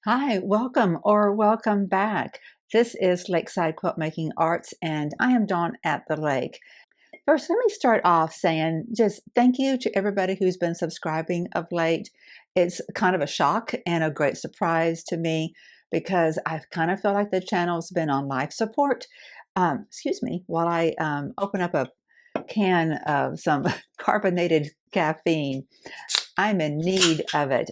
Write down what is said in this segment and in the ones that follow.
Hi, welcome or welcome back. This is Lakeside Quilt Making Arts, and I am Dawn at the lake. First, let me start off saying just thank you to everybody who's been subscribing of late. It's kind of a shock and a great surprise to me because I kind of feel like the channel's been on life support. Excuse me, while I open up a can of some carbonated caffeine. I'm in need of it.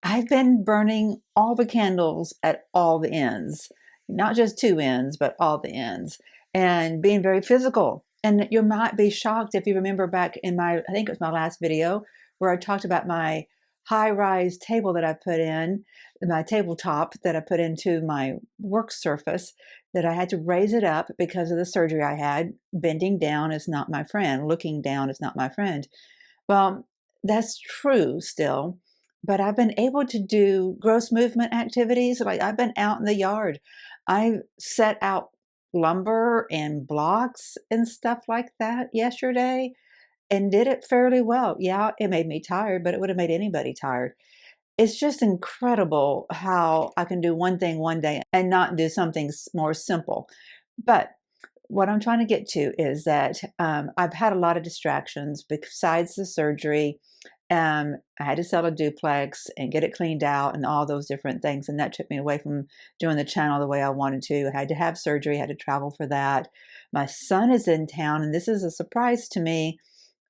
I've been burning all the candles at all the ends, not just two ends, but all the ends, and being very physical. And you might be shocked if you remember back in I think it was my last video, where I talked about my high-rise table that I put in, my tabletop that I put into my work surface, that I had to raise it up because of the surgery I had. Bending down is not my friend. Looking down is not my friend. Well, that's true still, but I've been able to do gross movement activities. Like I've been out in the yard. I set out lumber and blocks and stuff like that yesterday and did it fairly well. Yeah, it made me tired, but it would have made anybody tired. It's just incredible how I can do one thing one day and not do something more simple. But what I'm trying to get to is that I've had a lot of distractions besides the surgery. I had to sell a duplex and get it cleaned out and all those different things. And that took me away from doing the channel the way I wanted to. I had to have surgery, had to travel for that. My son is in town, and this is a surprise to me.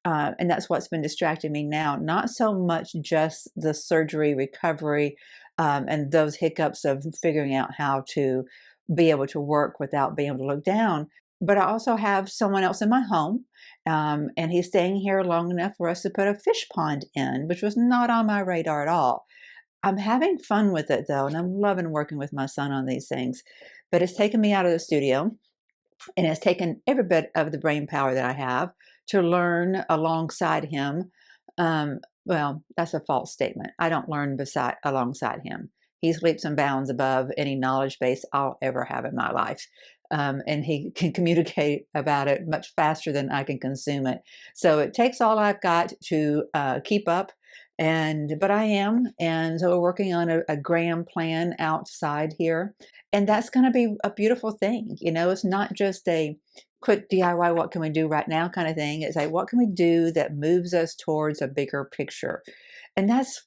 And that's what's been distracting me now. Not so much just the surgery recovery and those hiccups of figuring out how to be able to work without being able to look down. But I also have someone else in my home, and he's staying here long enough for us to put a fish pond in, which was not on my radar at all. I'm having fun with it though, and I'm loving working with my son on these things. But it's taken me out of the studio, and it's taken every bit of the brain power that I have to learn alongside him. Well, that's a false statement. I don't learn alongside him. He's leaps and bounds above any knowledge base I'll ever have in my life. And he can communicate about it much faster than I can consume it. So it takes all I've got to keep up. But I am, and so we're working on a gram plan outside here, and that's going to be a beautiful thing. You know, it's not just a quick DIY, what can we do right now kind of thing. It's like, what can we do that moves us towards a bigger picture? And that's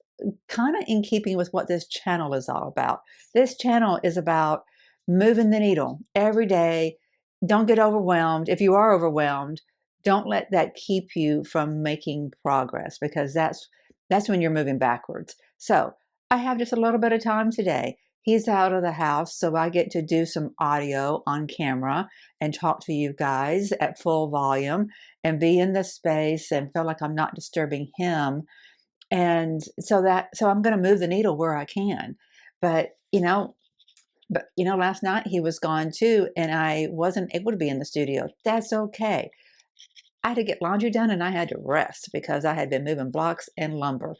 kind of in keeping with what this channel is all about. This channel is about moving the needle every day. Don't get overwhelmed. If you are overwhelmed, don't let that keep you from making progress, because that's when you're moving backwards. So I have just a little bit of time today. He's out of the house, so I get to do some audio on camera and talk to you guys at full volume and be in the space and feel like I'm not disturbing him. And so I'm going to move the needle where I can. But last night he was gone too, and I wasn't able to be in the studio. That's okay. I had to get laundry done and I had to rest because I had been moving blocks and lumber.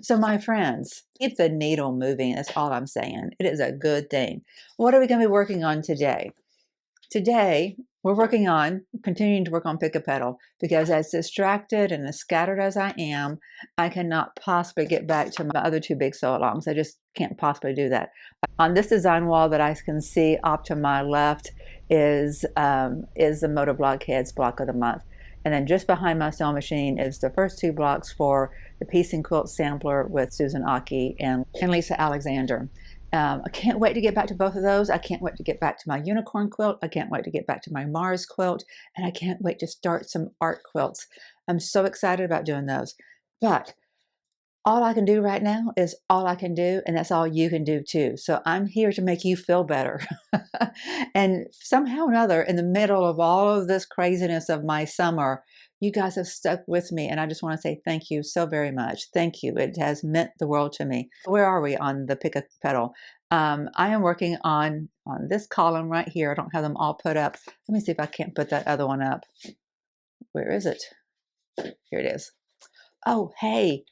So my friends, keep the needle moving. That's all I'm saying. It is a good thing. What are we going to be working on today? Today, we're continuing to work on Pick-A-Petal, because as distracted and as scattered as I am, I cannot possibly get back to my other two big sew-alongs. I just can't possibly do that. On this design wall that I can see off to my left is the Motor Blockheads block of the month. And then just behind my sewing machine is the first two blocks for the Piece and Quilt Sampler with Susan Aki and Lisa Alexander. I can't wait to get back to both of those. I can't wait to get back to my unicorn quilt. I can't wait to get back to my Mars quilt. And I can't wait to start some art quilts. I'm so excited about doing those. But all I can do right now is all I can do, and that's all you can do too. So I'm here to make you feel better. And somehow or another, in the middle of all of this craziness of my summer, you guys have stuck with me, and I just want to say thank you so very much. Thank you. It has meant the world to me. Where are we on the Pick-A-Petal? I am working on this column right here. I don't have them all put up. Let me see if I can't put that other one up. Where is it? Here it is. Oh, hey.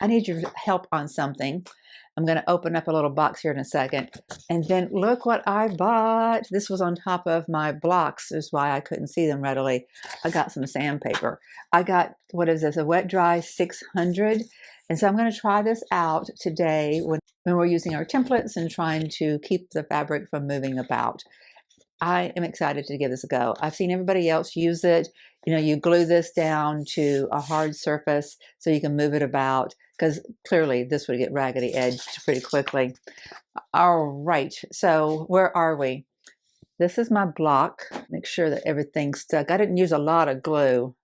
I need your help on something. I'm going to open up a little box here in a second. And then look what I bought. This was on top of my blocks. This is why I couldn't see them readily. I got some sandpaper. I got, what is this, a wet dry 600. And so I'm going to try this out today when we're using our templates and trying to keep the fabric from moving about. I am excited to give this a go. I've seen everybody else use it. You know, you glue this down to a hard surface so you can move it about, because clearly this would get raggedy edged pretty quickly. All right, so where are we? This is my block. Make sure that everything's stuck. I didn't use a lot of glue.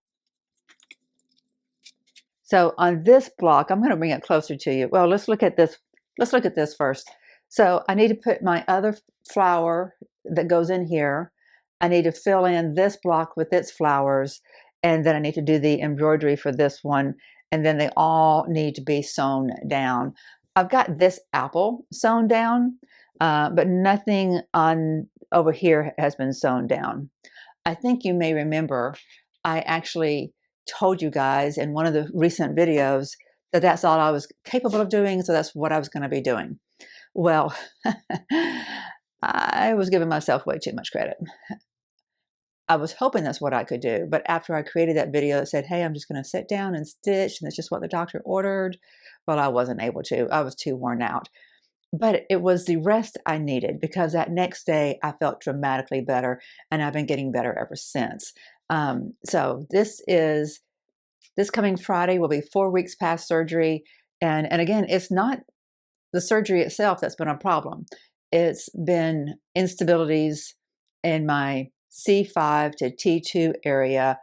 So on this block, I'm going to bring it closer to you. Well, let's look at this. Let's look at this first. So I need to put my other flower that goes in here. I need to fill in this block with its flowers, and then I need to do the embroidery for this one, and then they all need to be sewn down. I've got this apple sewn down, but nothing on over here has been sewn down. I think you may remember I actually told you guys in one of the recent videos that that's all I was capable of doing, so that's what I was going to be doing. Well, I was giving myself way too much credit. I was hoping that's what I could do, but after I created that video that said, hey, I'm just going to sit down and stitch, and that's just what the doctor ordered, well, I wasn't able to. I was too worn out. But it was the rest I needed, because that next day I felt dramatically better, and I've been getting better ever since. So this coming Friday will be 4 weeks past surgery. And again, it's not the surgery itself that's been a problem. It's been instabilities in my C5 to T2 area.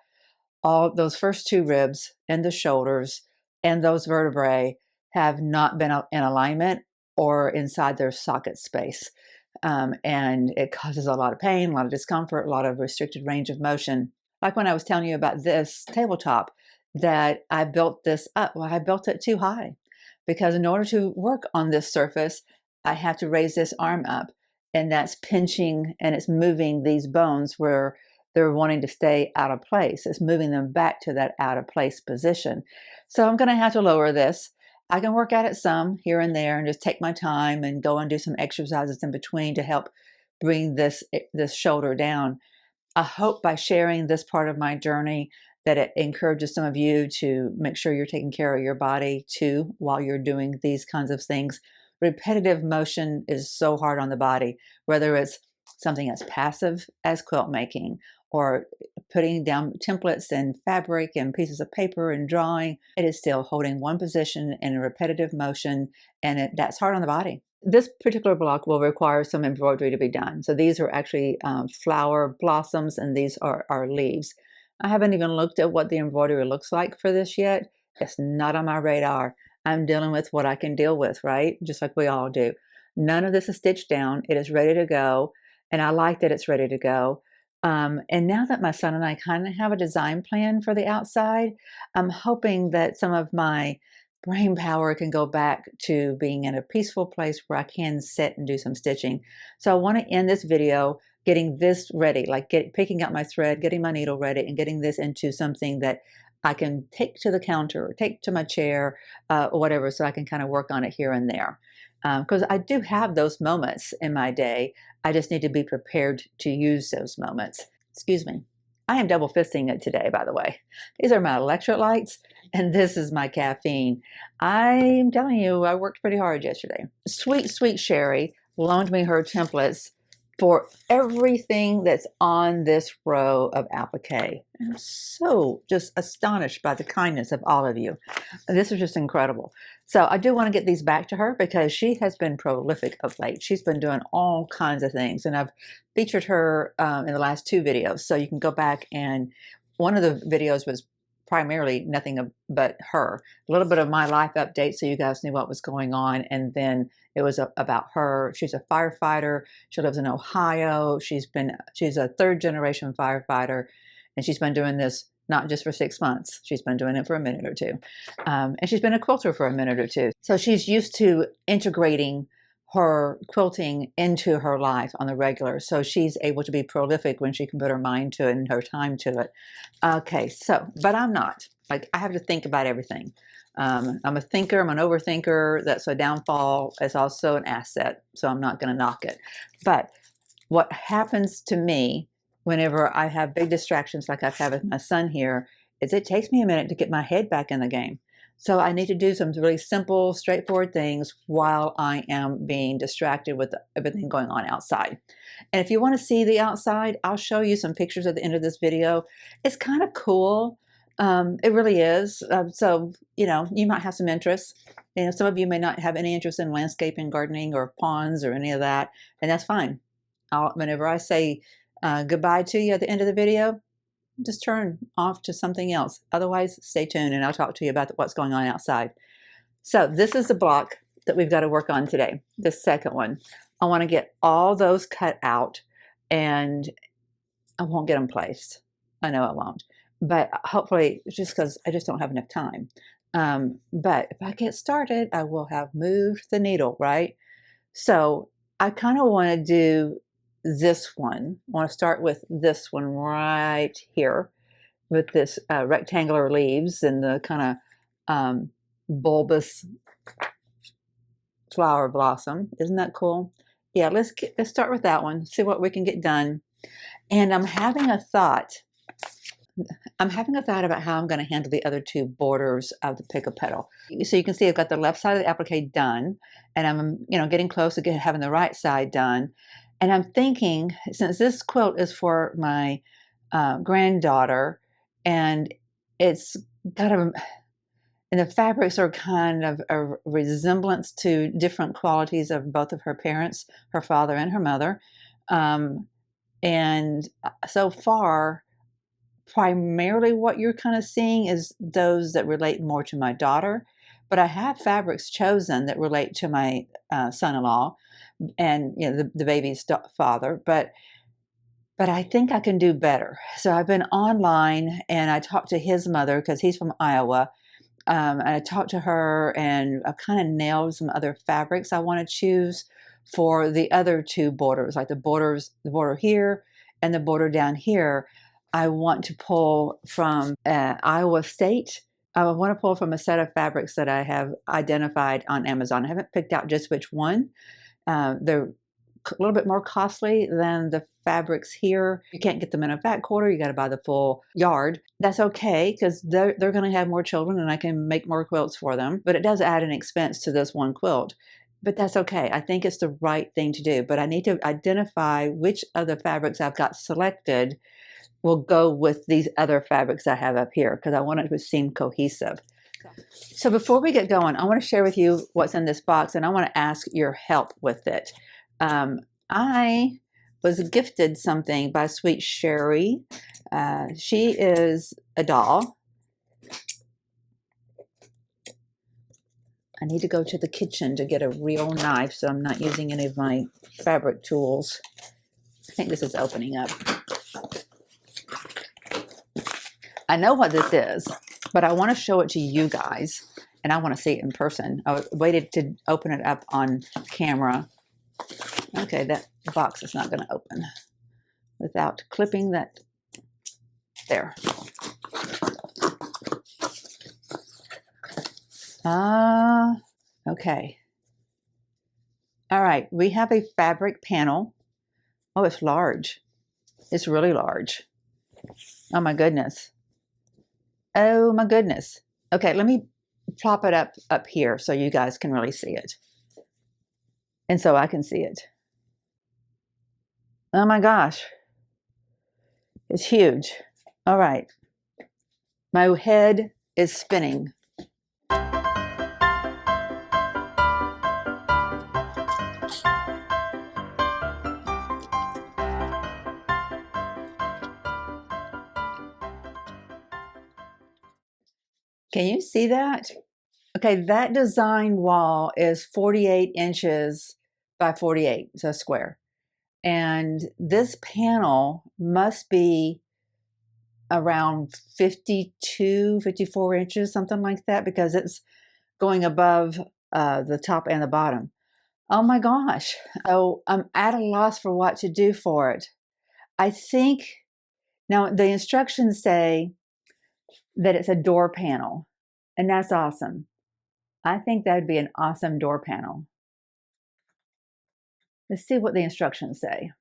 All those first two ribs and the shoulders and those vertebrae have not been in alignment or inside their socket space. And it causes a lot of pain, a lot of discomfort, a lot of restricted range of motion. Like when I was telling you about this tabletop, that I built this up. Well, I built it too high, because in order to work on this surface, I have to raise this arm up, and that's pinching and it's moving these bones where they're wanting to stay out of place. It's moving them back to that out of place position. So I'm going to have to lower this. I can work at it some here and there and just take my time and go and do some exercises in between to help bring this shoulder down. I hope by sharing this part of my journey that it encourages some of you to make sure you're taking care of your body too while you're doing these kinds of things. Repetitive motion is so hard on the body, whether it's something as passive as quilt making or putting down templates and fabric and pieces of paper and drawing. It is still holding one position in a repetitive motion, and that's hard on the body. This particular block will require some embroidery to be done. So these are actually flower blossoms, and these are leaves. I haven't even looked at what the embroidery looks like for this yet. It's not on my radar. I'm dealing with what I can deal with, right? Just like we all do. None of this is stitched down. It is ready to go, and I like that it's ready to go. And now that my son and I kind of have a design plan for the outside, I'm hoping that some of my brain power can go back to being in a peaceful place where I can sit and do some stitching. So I want to end this video getting this ready, like picking up my thread, getting my needle ready, and getting this into something that I can take to the counter or take to my chair or whatever, so I can kind of work on it here and there. Because I do have those moments in my day. I just need to be prepared to use those moments. Excuse me. I am double fisting it today, by the way. These are my electrolytes, and this is my caffeine. I'm telling you, I worked pretty hard yesterday. Sweet, sweet Sherry loaned me her templates for everything that's on this row of applique. I'm so just astonished by the kindness of all of you. This is just incredible. So I do want to get these back to her because she has been prolific of late. She's been doing all kinds of things, and I've featured her in the last 2 videos. So you can go back, and one of the videos was primarily nothing but her. A little bit of my life update so you guys knew what was going on, and then it was about her. She's a firefighter. She lives in Ohio. She's a 3rd generation firefighter, and she's been doing this not just for 6 months. She's been doing it for a minute or two. And she's been a quilter for a minute or two. So she's used to integrating her quilting into her life on the regular. So she's able to be prolific when she can put her mind to it and her time to it. Okay, so, but I'm not. Like, I have to think about everything. I'm a thinker, I'm an overthinker. That's a downfall. It's also an asset, so I'm not going to knock it. But what happens to me whenever I have big distractions like I've had with my son here is it takes me a minute to get my head back in the game. So I need to do some really simple, straightforward things while I am being distracted with everything going on outside. And if you want to see the outside, I'll show you some pictures at the end of this video. It's kind of cool. It really is. So, you know, you might have some interest. You know, some of you may not have any interest in landscaping, gardening, or ponds or any of that, and that's fine. Whenever I say goodbye to you at the end of the video, just turn off to something else. Otherwise, stay tuned and I'll talk to you about what's going on outside. So this is the block that we've got to work on today, the second one. I want to get all those cut out and I won't get them placed. I know I won't, but hopefully just because I just don't have enough time. But if I get started, I will have moved the needle, right? So I kind of want to do this one. I want to start with this one right here with this rectangular leaves and the kind of bulbous flower blossom. Isn't that cool? Yeah, let's start with that one, see what we can get done. And I'm having a thought about how I'm going to handle the other two borders of the Pick-A-Petal. So you can see I've got the left side of the applique done, and I'm, you know, getting close to having the right side done. And I'm thinking, since this quilt is for my granddaughter, and it's got and the fabrics are kind of a resemblance to different qualities of both of her parents, her father and her mother. And so far, primarily what you're kind of seeing is those that relate more to my daughter, but I have fabrics chosen that relate to my son-in-law and, you know, the baby's father, but I think I can do better. So I've been online and I talked to his mother because he's from Iowa. And I talked to her and I kind of nailed some other fabrics I want to choose for the other two borders, like the border here and the border down here. I want to pull from Iowa State. I want to pull from a set of fabrics that I have identified on Amazon. I haven't picked out just which one. They're a little bit more costly than the fabrics here. You can't get them in a fat quarter. You got to buy the full yard. That's okay because they're going to have more children and I can make more quilts for them. But it does add an expense to this one quilt. But that's okay. I think it's the right thing to do. But I need to identify which of the fabrics I've got selected will go with these other fabrics I have up here because I want it to seem cohesive. So before we get going, I want to share with you what's in this box and I want to ask your help with it. I was gifted something by Sweet Sherry. She is a doll. I need to go to the kitchen to get a real knife, so I'm not using any of my fabric tools. I think this is opening up. I know what this is, but I want to show it to you guys, and I want to see it in person. I waited to open it up on camera. Okay, that box is not going to open without clipping that there. Okay. All right, we have a fabric panel. Oh, it's large. It's really large. Oh my goodness. Oh my goodness. Okay, let me plop it up here so you guys can really see it. And so I can see it. Oh my gosh. It's huge. All right. My head is spinning. Can you see that? Okay, that design wall is 48 inches by 48, so square. And this panel must be around 52, 54 inches, something like that, because it's going above the top and the bottom. Oh my gosh. So I'm at a loss for what to do for it. I think, now the instructions say that it's a door panel. And that's awesome. I think that would be an awesome door panel. Let's see what the instructions say.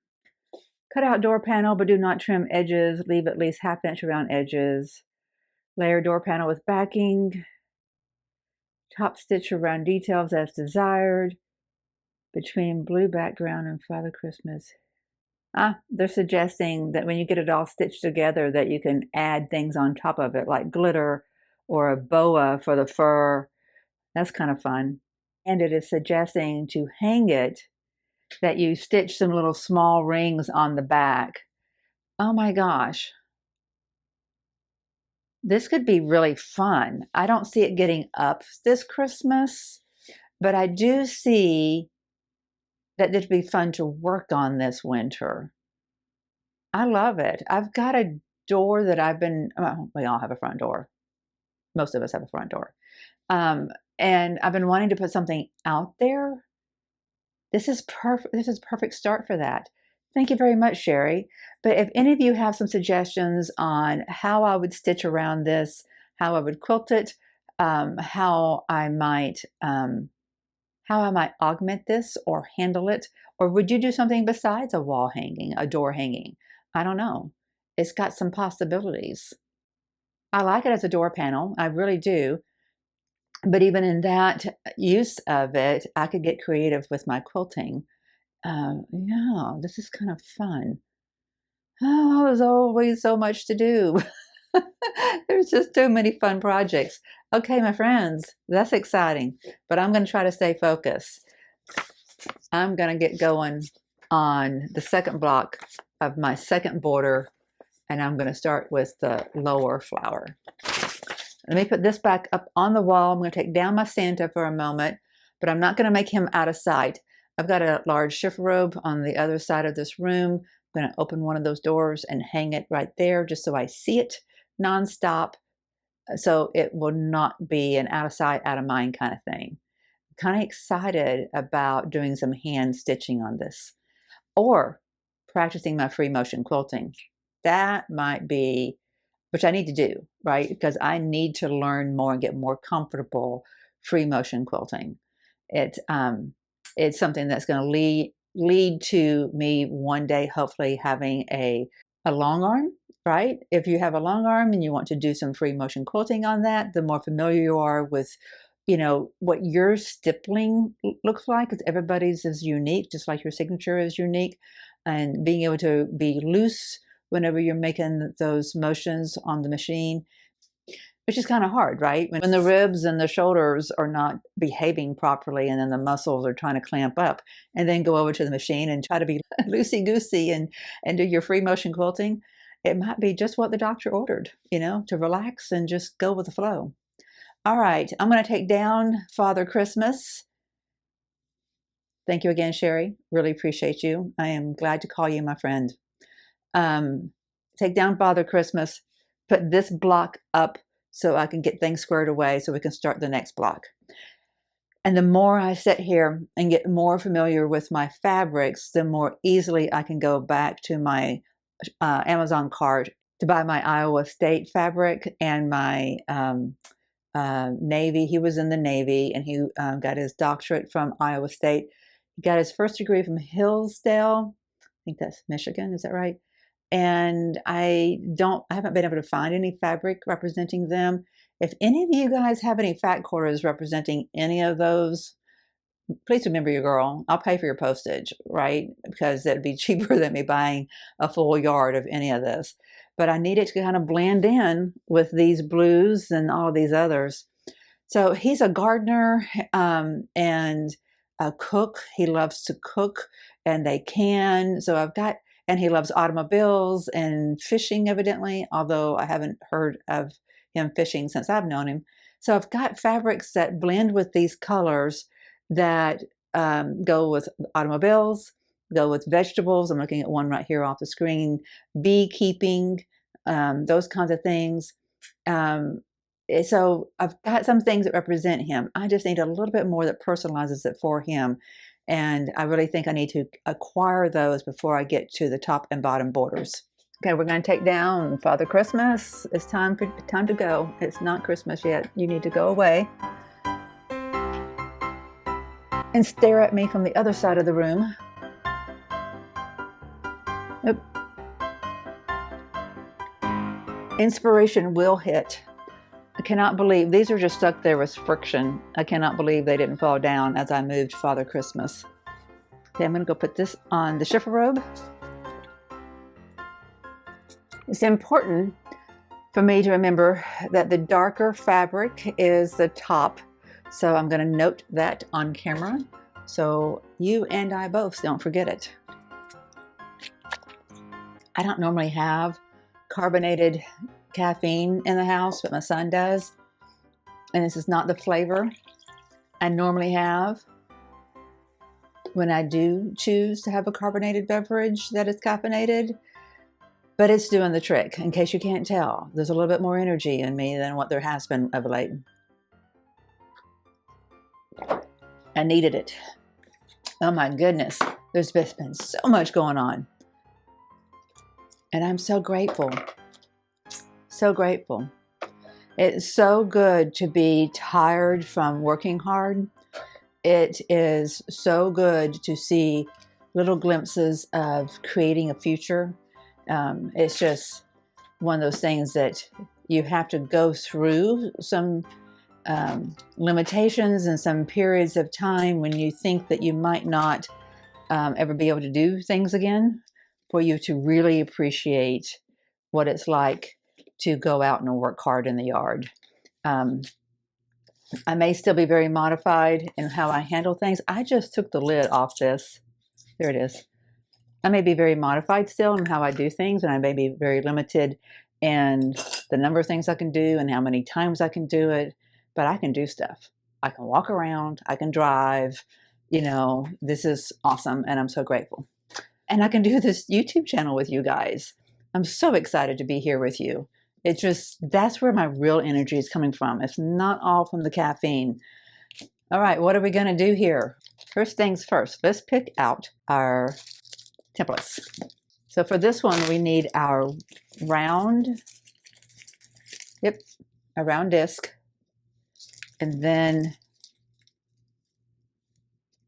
Cut out door panel, but do not trim edges. Leave at least ½ inch around edges. Layer door panel with backing. Top stitch around details as desired. Between blue background and Father Christmas. They're suggesting that when you get it all stitched together that you can add things on top of it, like glitter or a boa for the fur. That's kind of fun. And it is suggesting to hang it that you stitch some little small rings on the back. Oh my gosh. This could be really fun. I don't see it getting up this Christmas, but I do see that it'd be fun to work on this winter. I love it. I've got a door that we all have a front door. Most of us have a front door. And I've been wanting to put something out there. This is perfect. This is a perfect start for that. Thank you very much, Sherry. But if any of you have some suggestions on how I would stitch around this, how I would quilt it, how I might augment this or handle it, or would you do something besides a wall hanging, a door hanging? I don't know. It's got some possibilities. I like it as a door panel. I really do. But even in that use of it, I could get creative with my quilting. Yeah, this is kind of fun. Oh, there's always so much to do. There's just too many fun projects. Okay, my friends, that's exciting, but I'm going to try to stay focused. I'm going to get going on the second block of my second border, and I'm going to start with the lower flower. Let me put this back up on the wall. I'm going to take down my Santa for a moment, but I'm not going to make him out of sight. I've got a large shift robe on the other side of this room. I'm going to open one of those doors and hang it right there just so I see it nonstop, so it will not be an out of sight, out of mind kind of thing. I'm kind of excited about doing some hand stitching on this or practicing my free motion quilting. That might be, which I need to do, right? Because I need to learn more and get more comfortable free motion quilting. It's something that's going to lead to me one day hopefully having a long arm, right? If you have a long arm and you want to do some free motion quilting on that, the more familiar you are with, what your stippling looks like, because everybody's is unique, just like your signature is unique, and being able to be loose whenever you're making those motions on the machine, which is kind of hard, right? When the ribs and the shoulders are not behaving properly and then the muscles are trying to clamp up, and then go over to the machine and try to be loosey-goosey and do your free motion quilting. It might be just what the doctor ordered, to relax and just go with the flow. All right, I'm going to take down Father Christmas. Thank you again, Sherry. Really appreciate you. I am glad to call you my friend. Take down Father Christmas, put this block up so I can get things squared away so we can start the next block. And the more I sit here and get more familiar with my fabrics, the more easily I can go back to my Amazon cart to buy my Iowa State fabric and my Navy. He was in the Navy and he got his doctorate from Iowa State. He got his first degree from Hillsdale. I think that's Michigan. Is that right? And I haven't been able to find any fabric representing them. If any of you guys have any fat quarters representing any of those, please remember your girl. I'll pay for your postage, right? Because that'd be cheaper than me buying a full yard of any of this. But I need it to kind of blend in with these blues and all of these others. So he's a gardener and a cook. He loves to cook, and they can. So and he loves automobiles and fishing, evidently, although I haven't heard of him fishing since I've known him. So I've got fabrics that blend with these colors that go with automobiles, go with vegetables. I'm looking at one right here off the screen, beekeeping, those kinds of things. So I've got some things that represent him. I just need a little bit more that personalizes it for him. And I really think I need to acquire those before I get to the top and bottom borders. Okay, we're going to take down Father Christmas. It's time to go. It's not Christmas yet. You need to go away and stare at me from the other side of the room. Oop. Inspiration will hit. I cannot believe these are just stuck there with friction. I cannot believe they didn't fall down as I moved Father Christmas. Okay, I'm going to go put this on the chiffon. It's important for me to remember that the darker fabric is the top. So I'm going to note that on camera so you and I both don't forget it. I don't normally have carbonated caffeine in the house, but my son does. And this is not the flavor I normally have when I do choose to have a carbonated beverage that is caffeinated. But it's doing the trick, in case you can't tell. There's a little bit more energy in me than what there has been of late. I needed it. Oh my goodness. There's just been so much going on. And I'm so grateful. So grateful. It's so good to be tired from working hard. It is so good to see little glimpses of creating a future. It's just one of those things that you have to go through some limitations and some periods of time when you think that you might not ever be able to do things again, for you to really appreciate what it's like to go out and work hard in the yard. I may still be very modified in how I handle things. I just took the lid off this. There it is. I may be very modified still in how I do things, and I may be very limited in the number of things I can do and how many times I can do it, but I can do stuff. I can walk around, I can drive, you know, this is awesome, and I'm so grateful. And I can do this YouTube channel with you guys. I'm so excited to be here with you. It's just, that's where my real energy is coming from. It's not all from the caffeine. All right, what are we going to do here? First things first, let's pick out our templates. So for this one, we need our round, a round disc. And then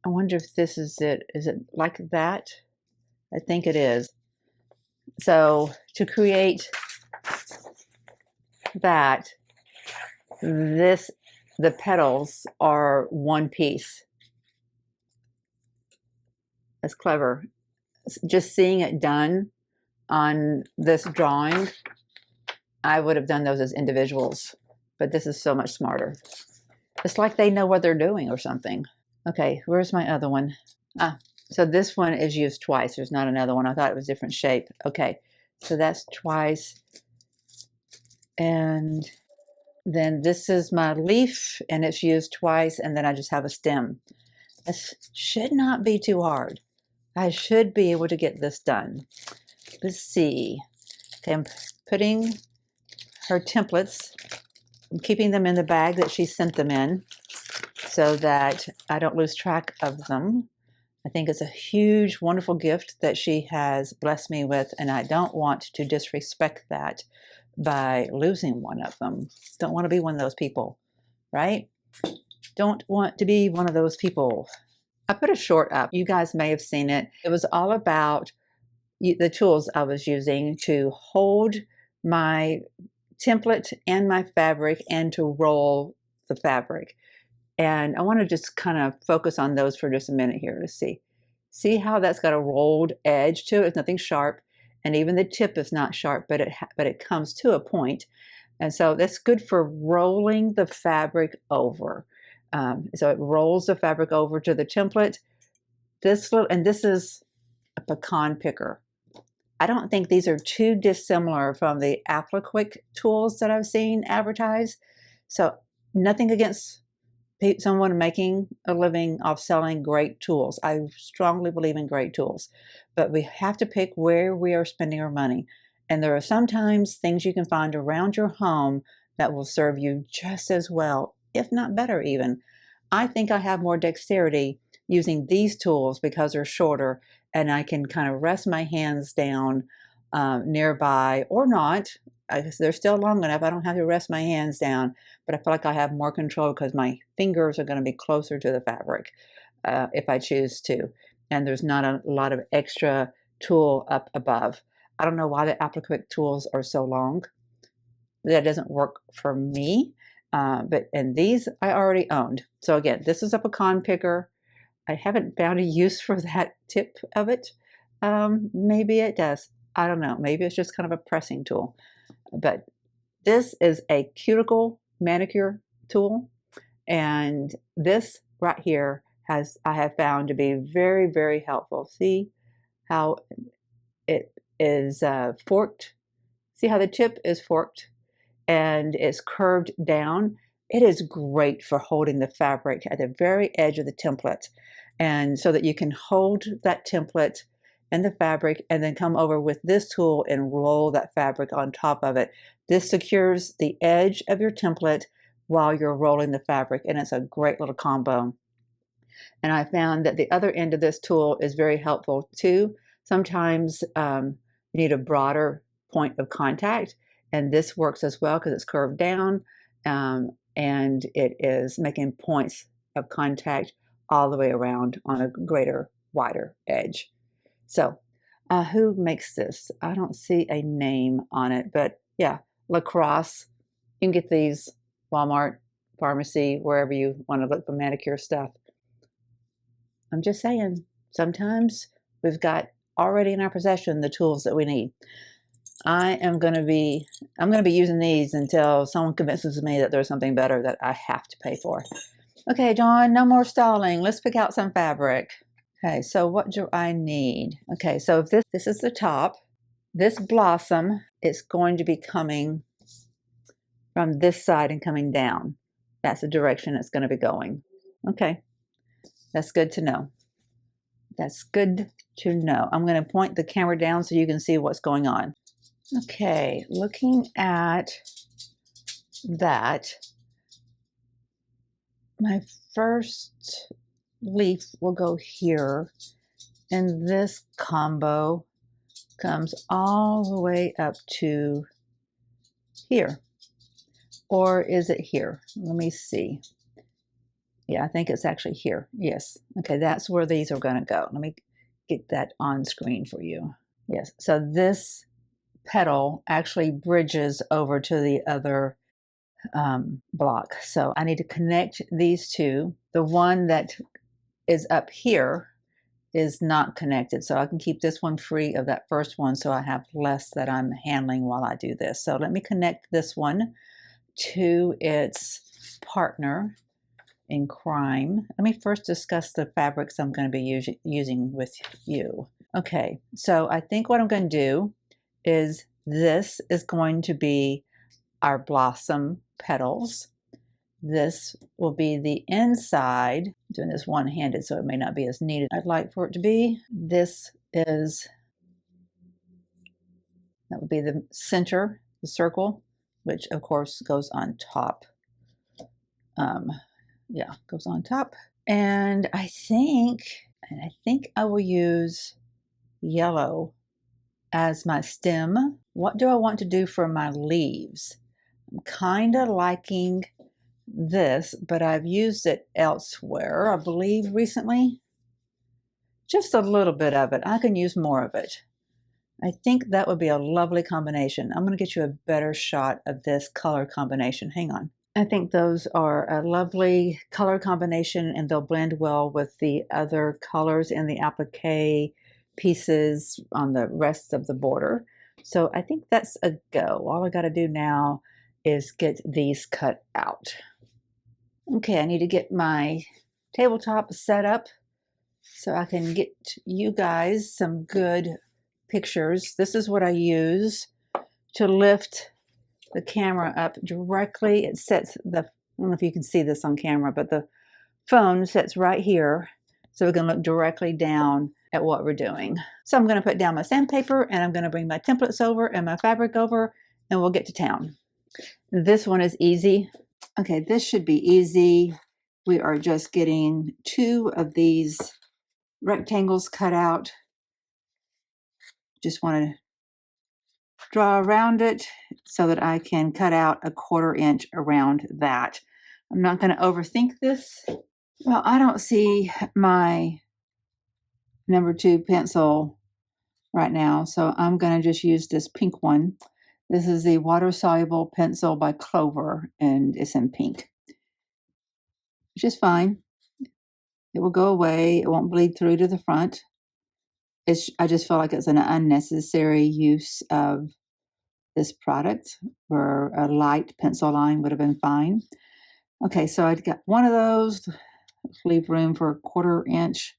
I wonder if this is it. Is it like that? I think it is. So to create that, the petals are one piece. That's clever. Just seeing it done on this drawing, I would have done those as individuals, but this is so much smarter. It's like they know what they're doing or something. Okay, where's my other one? So this one is used twice. There's not another one. I thought it was different shape. Okay, so that's twice. And then this is my leaf, and it's used twice, and then I just have a stem. This should not be too hard. I should be able to get this done. Let's see. Okay, I'm putting her templates. I'm keeping them in the bag that she sent them in so that I don't lose track of them. I think it's a huge, wonderful gift that she has blessed me with, and I don't want to disrespect that by losing one of them. Don't want to be one of those people, right? Don't want to be one of those people. I put a short up. You guys may have seen it. It was all about the tools I was using to hold my template and my fabric and to roll the fabric. And I want to just kind of focus on those for just a minute here. Let's see. See how that's got a rolled edge to it? It's nothing sharp. And even the tip is not sharp, but it comes to a point. And so that's good for rolling the fabric over. So it rolls the fabric over to the template. This is a pecan picker. I don't think these are too dissimilar from the Applique tools that I've seen advertised. So nothing against someone making a living off selling great tools. I strongly believe in great tools, but we have to pick where we are spending our money. And there are sometimes things you can find around your home that will serve you just as well, if not better even. I think I have more dexterity using these tools because they're shorter and I can kind of rest my hands down nearby or not. They're still long enough. I don't have to rest my hands down, but I feel like I have more control because my fingers are going to be closer to the fabric if I choose to. And there's not a lot of extra tool up above. I don't know why the Applique tools are so long. That doesn't work for me. And these I already owned. So again, this is a pecan picker. I haven't found a use for that tip of it. Maybe it does. I don't know. Maybe it's just kind of a pressing tool. But this is a cuticle manicure tool. And this right here I have found to be very, very helpful. See how it is forked? See how the tip is forked and it's curved down? It is great for holding the fabric at the very edge of the template. And so that you can hold that template and the fabric and then come over with this tool and roll that fabric on top of it. This secures the edge of your template while you're rolling the fabric, and it's a great little combo. And I found that the other end of this tool is very helpful too. Sometimes you need a broader point of contact, and this works as well because it's curved down and it is making points of contact all the way around on a greater, wider edge. So who makes this? I don't see a name on it, but yeah, Lacrosse. You can get these Walmart, pharmacy, wherever you want to look for manicure stuff. I'm just saying, sometimes we've got already in our possession the tools that we need. I'm going to be using these until someone convinces me that there's something better that I have to pay for. Okay, John, no more stalling. Let's pick out some fabric. Okay, so what do I need? Okay, so if this is the top, this blossom is going to be coming from this side and coming down. That's the direction it's going to be going. Okay, that's good to know. That's good to know. I'm going to point the camera down so you can see what's going on. Okay, looking at that, my first leaf will go here, and this combo comes all the way up to here. Or is it here? Let me see. Yeah, I think it's actually here. Yes. Okay, that's where these are going to go. Let me get that on screen for you. Yes, so this petal actually bridges over to the other block. So I need to connect these two. The one that is up here is not connected, so I can keep this one free of that first one so I have less that I'm handling while I do this. So let me connect this one to its partner in crime. Let me first discuss the fabrics I'm going to be using with you. Okay, so I think what I'm going to do is this is going to be our blossom petals. This will be the inside. I'm doing this one-handed so it may not be as neat as I'd like for it to be. That would be the center, the circle, which of course goes on top. Yeah, goes on top. And I think I will use yellow as my stem. What do I want to do for my leaves? I'm kind of liking this, but I've used it elsewhere, I believe, recently. Just a little bit of it. I can use more of it. I think that would be a lovely combination. I'm going to get you a better shot of this color combination. Hang on. I think those are a lovely color combination, and they'll blend well with the other colors in the applique pieces on the rest of the border. So I think that's a go. All I got to do now is get these cut out. Okay, I need to get my tabletop set up so I can get you guys some good pictures. This is what I use to lift the camera up directly. It sets I don't know if you can see this on camera, but the phone sits right here so we can look directly down at what we're doing. So I'm going to put down my sandpaper and I'm going to bring my templates over and my fabric over and we'll get to town. This one is easy. Okay, this should be easy. We are just getting 2 of these rectangles cut out. Just want to draw around it so that I can cut out a 1/4 inch around that. I'm not going to overthink this. Well, I don't see my number 2 pencil right now, so I'm going to just use this pink one. This is the water soluble pencil by Clover, and it's in pink, which is fine. It will go away. It won't bleed through to the front. I just feel like it's an unnecessary use of this product, where a light pencil line would have been fine. Okay, so I've got one of those. Leave room for a 1/4 inch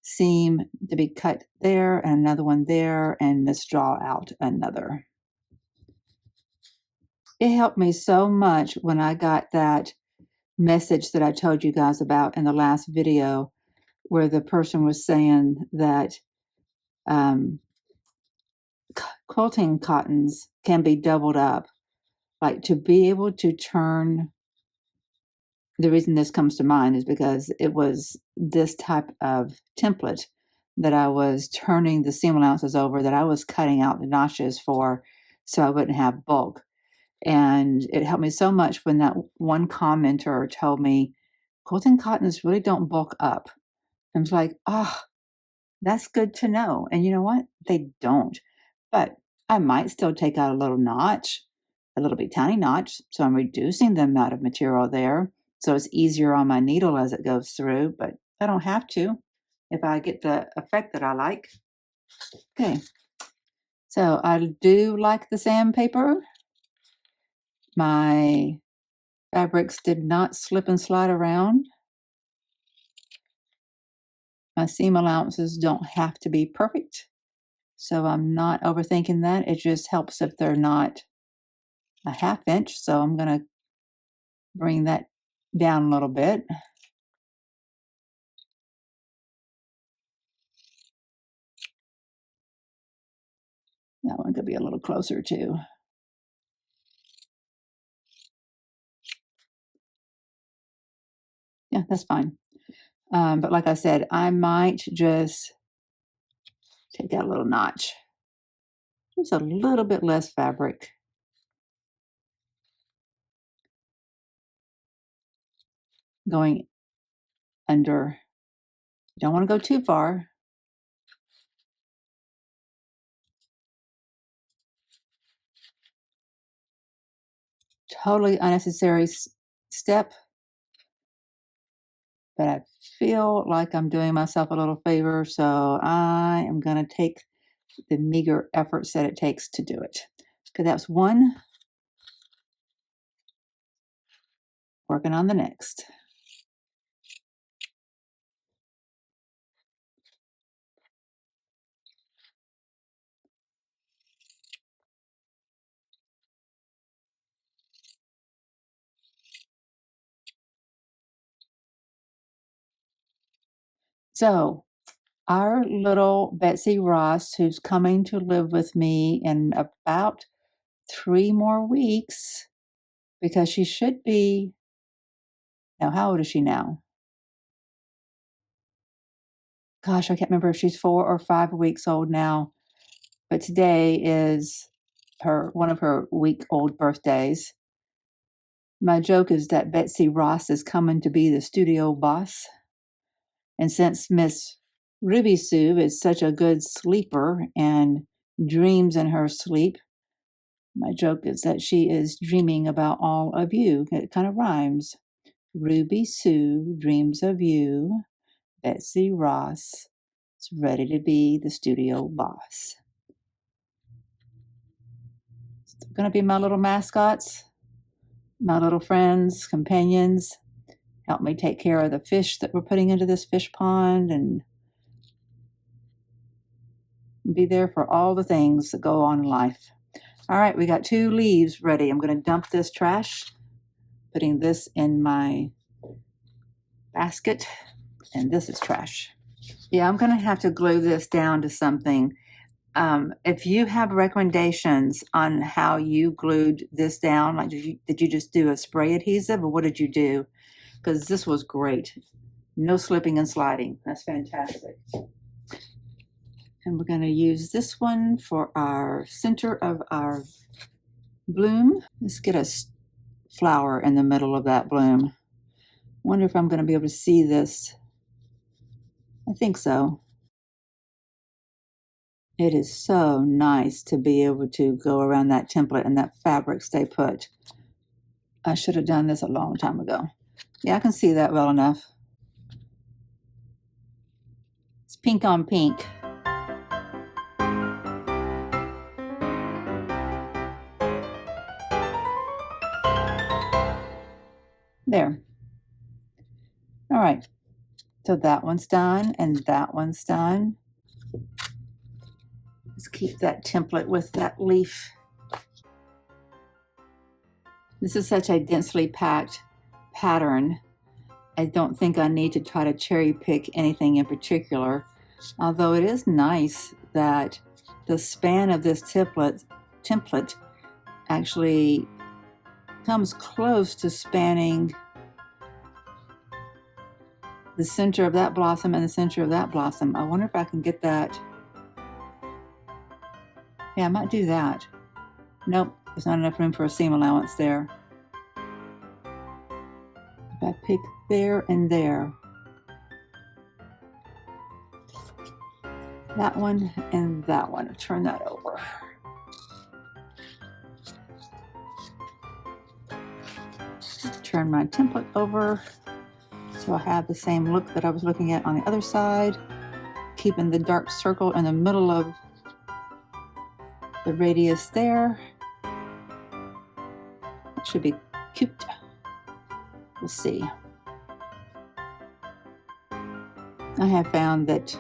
seam to be cut there, and another one there, and let's draw out another. It helped me so much when I got that message that I told you guys about in the last video, where the person was saying that quilting cottons can be doubled up. Like, to be able to turn, the reason this comes to mind is because it was this type of template that I was turning the seam allowances over, that I was cutting out the notches for, so I wouldn't have bulk. And it helped me so much when that one commenter told me, quilting cottons really don't bulk up. I was like, oh, that's good to know. And you know what? They don't. But I might still take out a little notch, a little bit tiny notch. So I'm reducing the amount of material there. So it's easier on my needle as it goes through, but I don't have to if I get the effect that I like. Okay. So I do like the sandpaper. My fabrics did not slip and slide around. My seam allowances don't have to be perfect, so I'm not overthinking that. It just helps if they're not a 1/2 inch, so I'm going to bring that down a little bit. That one could be a little closer too. Yeah, that's fine. But like I said, I might just take out a little notch. Just a little bit less fabric. Going under. You don't want to go too far. Totally unnecessary step, but I feel like I'm doing myself a little favor, so I am going to take the meager efforts that it takes to do it. Okay, that's one. Working on the next. So, our little Betsy Ross, who's coming to live with me in about 3 more weeks, because she should be, now, how old is she now? Gosh, I can't remember if she's 4 or 5 weeks old now, but today is one of her week-old birthdays. My joke is that Betsy Ross is coming to be the studio boss. And since Miss Ruby Sue is such a good sleeper and dreams in her sleep, my joke is that she is dreaming about all of you. It kind of rhymes. Ruby Sue dreams of you. Betsy Ross is ready to be the studio boss. It's going to be my little mascots, my little friends, companions. Help me take care of the fish that we're putting into this fish pond, and be there for all the things that go on in life. All right, we got 2 leaves ready. I'm going to dump this trash, putting this in my basket, and this is trash. Yeah, I'm going to have to glue this down to something. If you have recommendations on how you glued this down, like did you just do a spray adhesive, or what did you do? Because this was great. No slipping and sliding. That's fantastic. And we're going to use this one for our center of our bloom. Let's get a flower in the middle of that bloom. Wonder if I'm going to be able to see this. I think so. It is so nice to be able to go around that template and that fabric stay put. I should have done this a long time ago. Yeah, I can see that well enough. It's pink on pink. There. All right. So that one's done and that one's done. Let's keep that template with that leaf. This is such a densely packed pattern. I don't think I need to try to cherry pick anything in particular, although it is nice that the span of this template actually comes close to spanning the center of that blossom and the center of that blossom. I wonder if I can get that. Yeah, I might do that. Nope, there's not enough room for a seam allowance there. If I pick there and there, that one and that one, turn that over. Turn my template over so I have the same look that I was looking at on the other side, keeping the dark circle in the middle of the radius there. It should be cute. We'll see. I have found that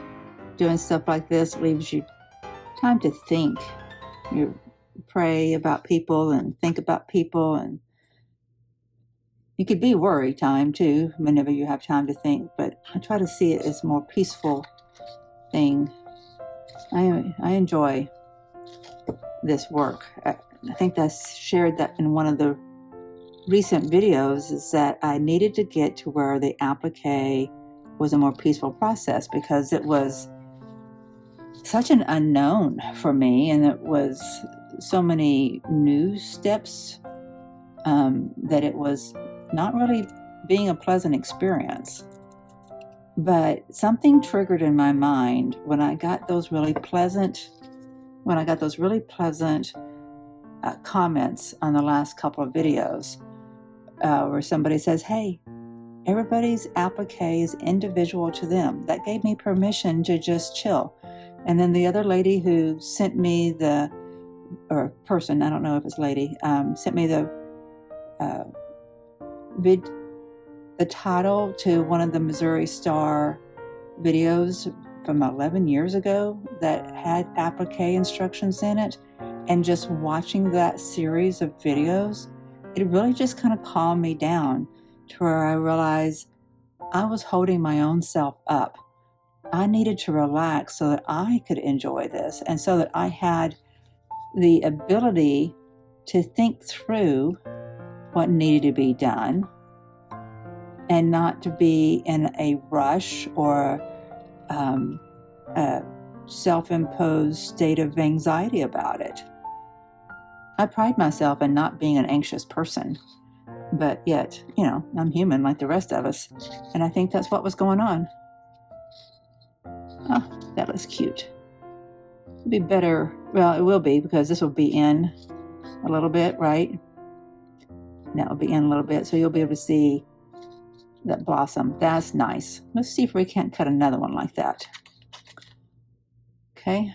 doing stuff like this leaves you time to think. You pray about people and think about people, and it could be worry time too, whenever you have time to think, but I try to see it as a more peaceful thing. I enjoy this work. I think I shared that in one of the recent videos, is that I needed to get to where the applique was a more peaceful process, because it was such an unknown for me, and it was so many new steps that it was not really being a pleasant experience. But something triggered in my mind when I got those really pleasant comments on the last couple of videos, where somebody says, hey, everybody's applique is individual to them. That gave me permission to just chill. And then the other lady who sent me the, or person, I don't know if it's lady, sent me the title to one of the Missouri Star videos from 11 years ago that had applique instructions in it. And just watching that series of videos, it really just kind of calmed me down to where I realized I was holding my own self up. I needed to relax so that I could enjoy this, and so that I had the ability to think through what needed to be done and not to be in a rush or a self-imposed state of anxiety about it. I pride myself in not being an anxious person, but yet, I'm human like the rest of us, and I think that's what was going on. Oh, that looks cute. It'll be better. Well, it will be, because this will be in a little bit, right? That will be in a little bit, so you'll be able to see that blossom. That's nice. Let's see if we can't cut another one like that. Okay.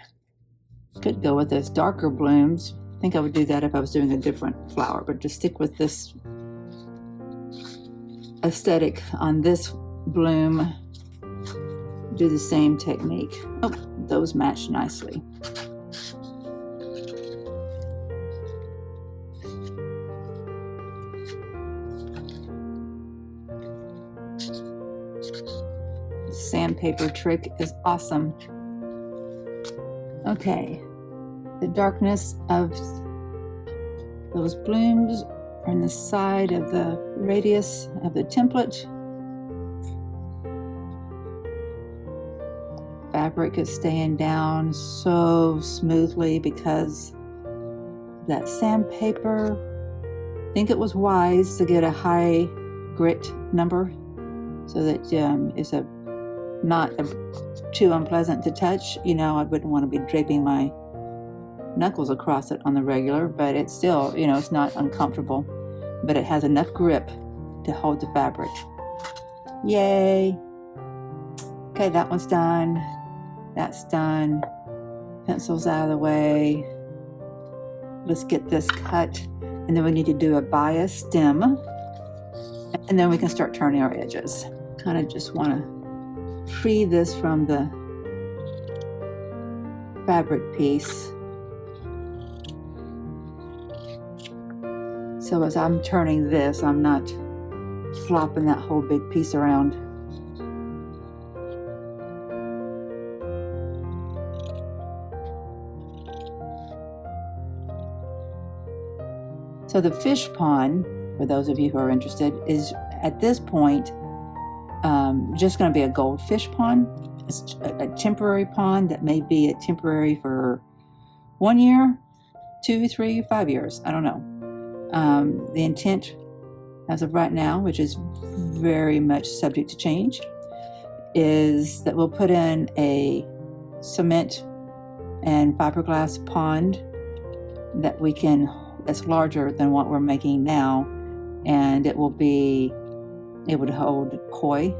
Could go with those darker blooms. I think I would do that if I was doing a different flower, but just stick with this aesthetic on this bloom. Do the same technique. Oh, those match nicely. Sandpaper trick is awesome. Okay, the darkness of those blooms are on the side of the radius of the template. fabric is staying down so smoothly because that sandpaper. I think it was wise to get a high grit number so that it's not too unpleasant to touch. You know, I wouldn't want to be draping my knuckles across it on the regular, but it's still, you know, it's not uncomfortable, but it has enough grip to hold the fabric. Yay. Okay, that one's done. That's done. Pencils out of the way. Let's get this cut, and then we need to do a bias stem, and then we can start turning our edges. Kind of just want to free this from the fabric piece. So as I'm turning this, I'm not flopping that whole big piece around. So the fish pond, for those of you who are interested, is at this point just going to be a goldfish pond. It's a temporary pond that may be a temporary for 1 year, 2, 3, 5 years. I don't know. The intent as of right now, which is very much subject to change, is that we'll put in a cement and fiberglass pond that we can, that's larger than what we're making now, and it will be able to hold koi.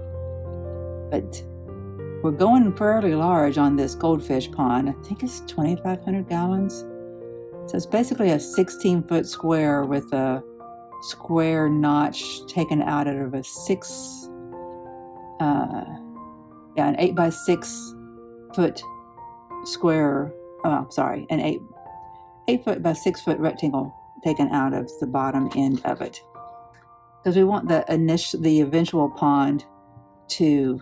But we're going fairly large on this goldfish pond. I think it's 2,500 gallons. So it's basically a 16-foot square with a square notch taken out of a an 8 by 6 foot square. Oh, sorry, an 8 foot by 6 foot rectangle taken out of the bottom end of it, because we want the eventual pond to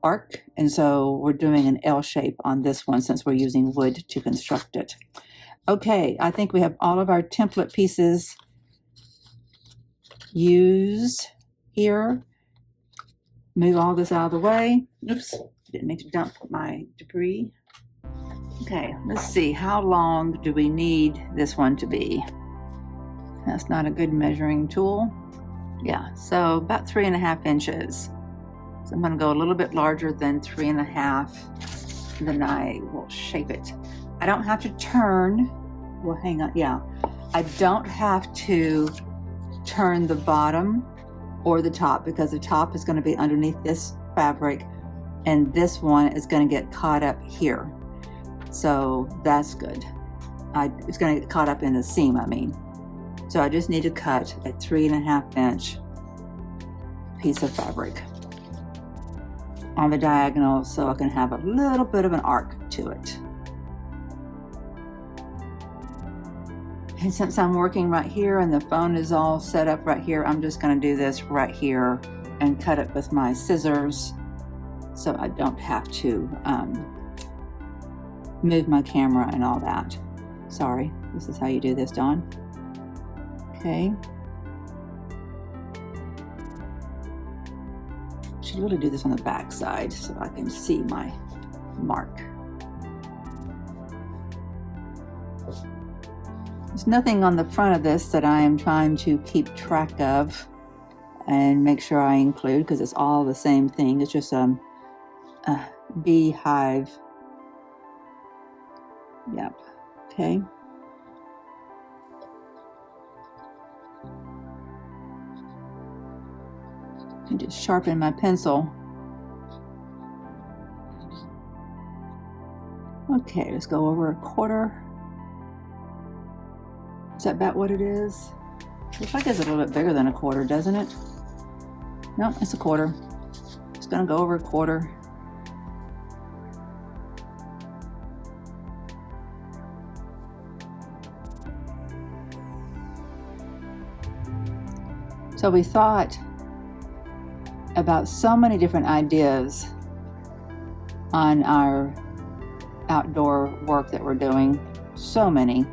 arc, and so we're doing an L shape on this one since we're using wood to construct it. Okay, I think we have all of our template pieces used here. Move all this out of the way. Oops, didn't mean to dump my debris. Okay, let's see, how long do we need this one to be? That's not a good measuring tool. Yeah, so about 3.5 inches. So I'm going to go a little bit larger than 3.5, and then I will shape it. I don't have to turn, well, hang on, yeah. I don't have to turn the bottom or the top, because the top is going to be underneath this fabric, and this one is going to get caught up here. So that's good. It's going to get caught up in the seam, I mean. So I just need to cut a 3.5 inch piece of fabric on the diagonal so I can have a little bit of an arc to it. And since I'm working right here and the phone is all set up right here, I'm just going to do this right here and cut it with my scissors so I don't have to move my camera and all that. Sorry, this is how you do this, Dawn. Okay. Should really do this on the back side so I can see my mark. There's nothing on the front of this that I am trying to keep track of and make sure I include, because it's all the same thing. It's just a beehive. Yep. Okay. I just sharpen my pencil. Okay, let's go over 1/4. Is that about what it is? Looks like it's a little bit bigger than 1/4, doesn't it? No, it's 1/4. It's gonna go over 1/4. So we thought about so many different ideas on our outdoor work that we're doing, so many.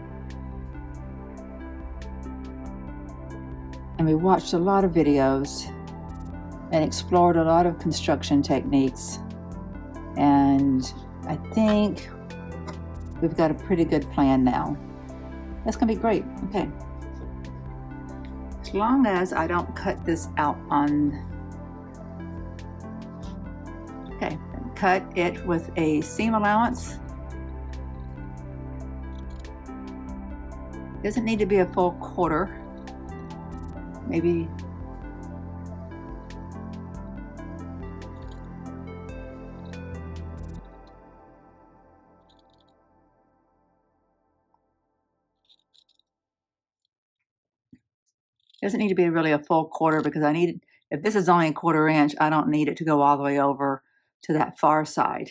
And we watched a lot of videos and explored a lot of construction techniques. And I think we've got a pretty good plan now. That's gonna be great. Okay. As long as I don't cut this out on, okay, cut it with a seam allowance. Doesn't need to be a full quarter. Maybe doesn't need to be really a full quarter, because I need, if this is only a 1/4 inch, I don't need it to go all the way over to that far side.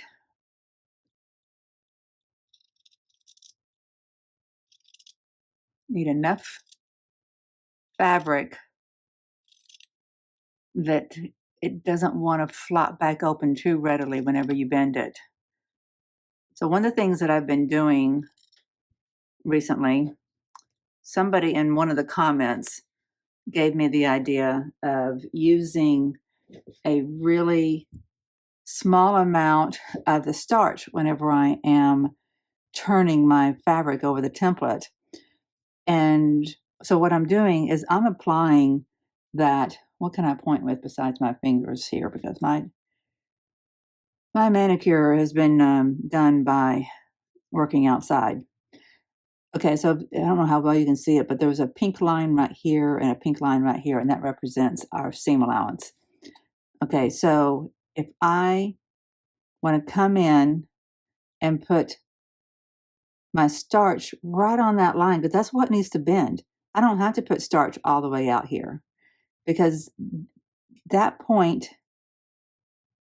Need enough fabric that it doesn't want to flop back open too readily whenever you bend it. So one of the things that I've been doing recently, somebody in one of the comments gave me the idea of using a really small amount of the starch whenever I am turning my fabric over the template. And so what I'm doing is I'm applying that, what can I point with besides my fingers here, because my manicure has been done by working outside. Okay, so I don't know how well you can see it, but there's a pink line right here and a pink line right here, and that represents our seam allowance. Okay, so if I want to come in and put my starch right on that line, because that's what needs to bend. I don't have to put starch all the way out here, because that point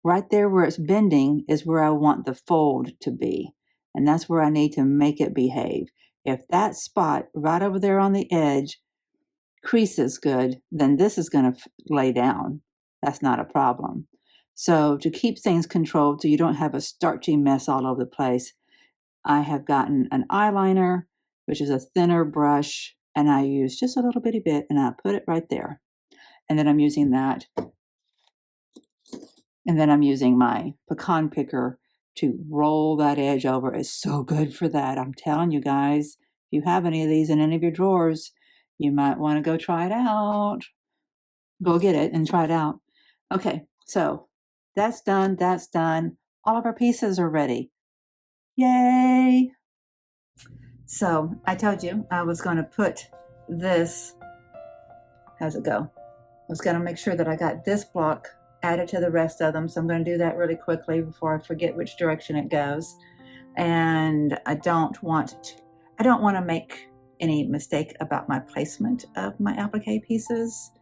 right there where it's bending is where I want the fold to be. And that's where I need to make it behave. If that spot right over there on the edge creases good, then this is going to lay down. That's not a problem. So to keep things controlled so you don't have a starchy mess all over the place, I have gotten an eyeliner, which is a thinner brush, and I use just a little bitty bit, and I put it right there. And then I'm using that. And then I'm using my pecan picker to roll that edge over. It's so good for that. I'm telling you guys, if you have any of these in any of your drawers, you might want to go try it out. Go get it and try it out. Okay, so that's done. That's done. All of our pieces are ready. Yay! So I told you I was going to put this, how's it go? I was going to make sure that I got this block added to the rest of them. So I'm going to do that really quickly before I forget which direction it goes. And I don't want to make any mistake about my placement of my applique pieces.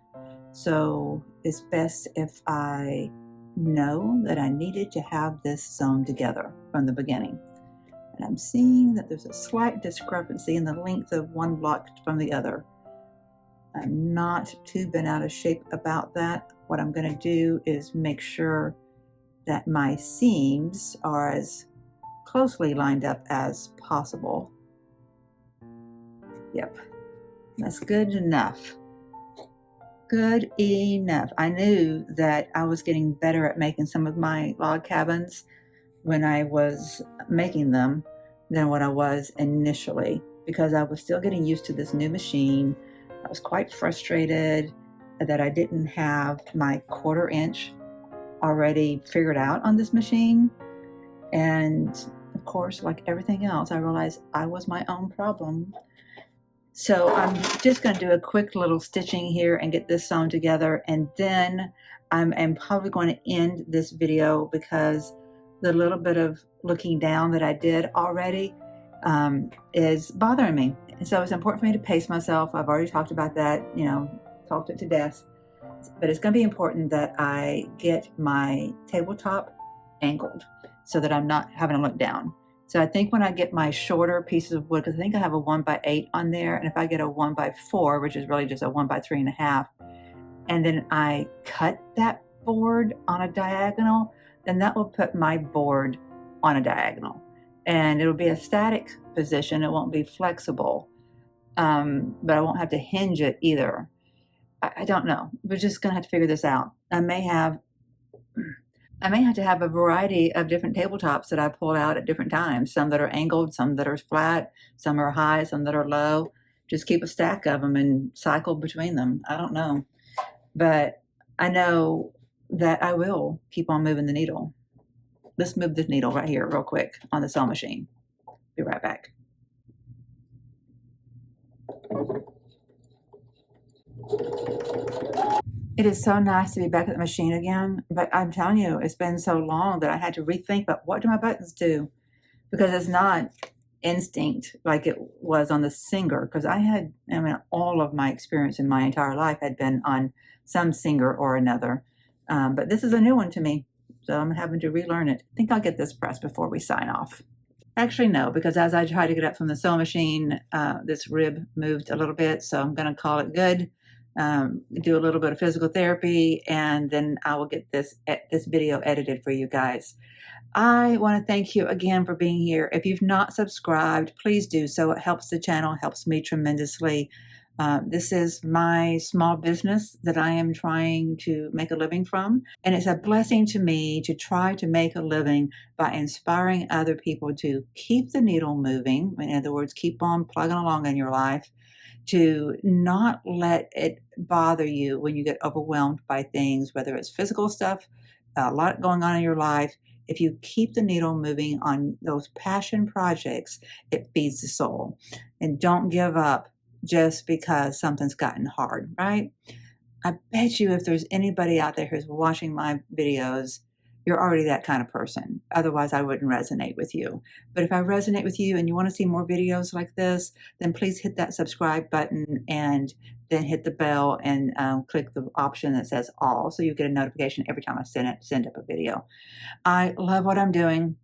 So it's best if I know that I needed to have this sewn together from the beginning. And I'm seeing that there's a slight discrepancy in the length of one block from the other. I'm not too bent out of shape about that. What I'm going to do is make sure that my seams are as closely lined up as possible. Yep, that's good enough. Good enough. I knew that I was getting better at making some of my log cabins when I was making them than what I was initially, because I was still getting used to this new machine. I was quite frustrated that I didn't have my 1/4 inch already figured out on this machine. And of course, like everything else, I realized I was my own problem. So I'm just going to do a quick little stitching here and get this sewn together. And then I'm probably going to end this video, because the little bit of looking down that I did already is bothering me. And so it's important for me to pace myself. I've already talked about that, talked it to death. But it's going to be important that I get my tabletop angled so that I'm not having to look down. So I think when I get my shorter pieces of wood, because I think I have a 1x8 on there, and if I get a 1x4, which is really just a 1x3.5, and then I cut that board on a diagonal, then that will put my board on a diagonal. And it'll be a static position. It won't be flexible, but I won't have to hinge it either. I don't know. We're just going to have to figure this out. I may have I may have to have a variety of different tabletops that I pull out at different times, some that are angled, some that are flat, some are high, some that are low. Just keep a stack of them and cycle between them. I don't know. But I know that I will keep on moving the needle. Let's move the needle right here real quick on the sewing machine. Be right back. It is so nice to be back at the machine again, but I'm telling you, it's been so long that I had to rethink about what do my buttons do, because it's not instinct like it was on the Singer, because I mean, all of my experience in my entire life had been on some Singer or another. But this is a new one to me, so I'm having to relearn it. I think I'll get this pressed before we sign off. Actually, no, because as I try to get up from the sewing machine, this rib moved a little bit, so I'm going to call it good. Do a little bit of physical therapy, and then I will get this video edited for you guys. I want to thank you again for being here. If you've not subscribed, please do so. It helps the channel, helps me tremendously. This is my small business that I am trying to make a living from. And it's a blessing to me to try to make a living by inspiring other people to keep the needle moving. In other words, keep on plugging along in your life, to not let it bother you when you get overwhelmed by things, whether it's physical stuff, a lot going on in your life. If you keep the needle moving on those passion projects, it feeds the soul. And don't give up just because something's gotten hard, right? I bet you if there's anybody out there who's watching my videos, you're already that kind of person. Otherwise, I wouldn't resonate with you. But if I resonate with you and you want to see more videos like this, then please hit that subscribe button and then hit the bell and click the option that says all, so you get a notification every time I send up a video. I love what I'm doing.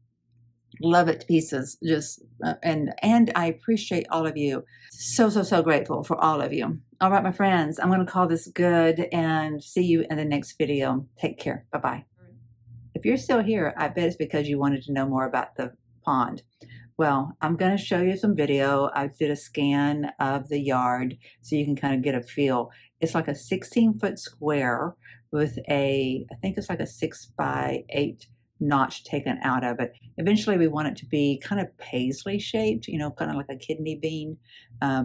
Love it to pieces. Just and I appreciate all of you. So grateful for all of you. All right, my friends, I'm going to call this good and see you in the next video. Take care. Bye-bye. If you're still here, I bet it's because you wanted to know more about the pond. Well, I'm going to show you some video. I did a scan of the yard so you can kind of get a feel. It's like a 16-foot square with I think it's like a 6x8 notch taken out of it. Eventually we want it to be kind of paisley shaped, kind of like a kidney bean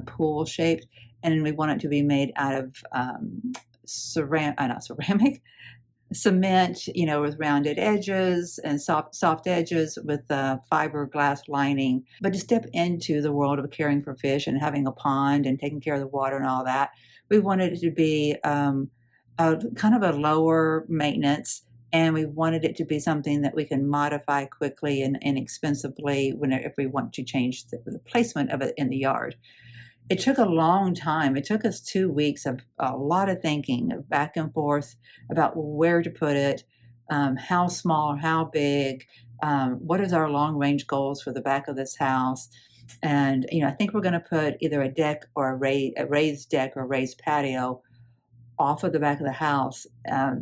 pool shaped. And we want it to be made out of ceramic, cement, with rounded edges and soft edges with fiberglass lining. But to step into the world of caring for fish and having a pond and taking care of the water and all that, we wanted it to be a kind of a lower maintenance, and we wanted it to be something that we can modify quickly and inexpensively if we want to change the placement of it in the yard. It took a long time. It took us 2 weeks of a lot of thinking, of back and forth about where to put it, how small, how big, what is our long range goals for the back of this house. And, I think we're going to put either a deck or a raised deck or raised patio off of the back of the house.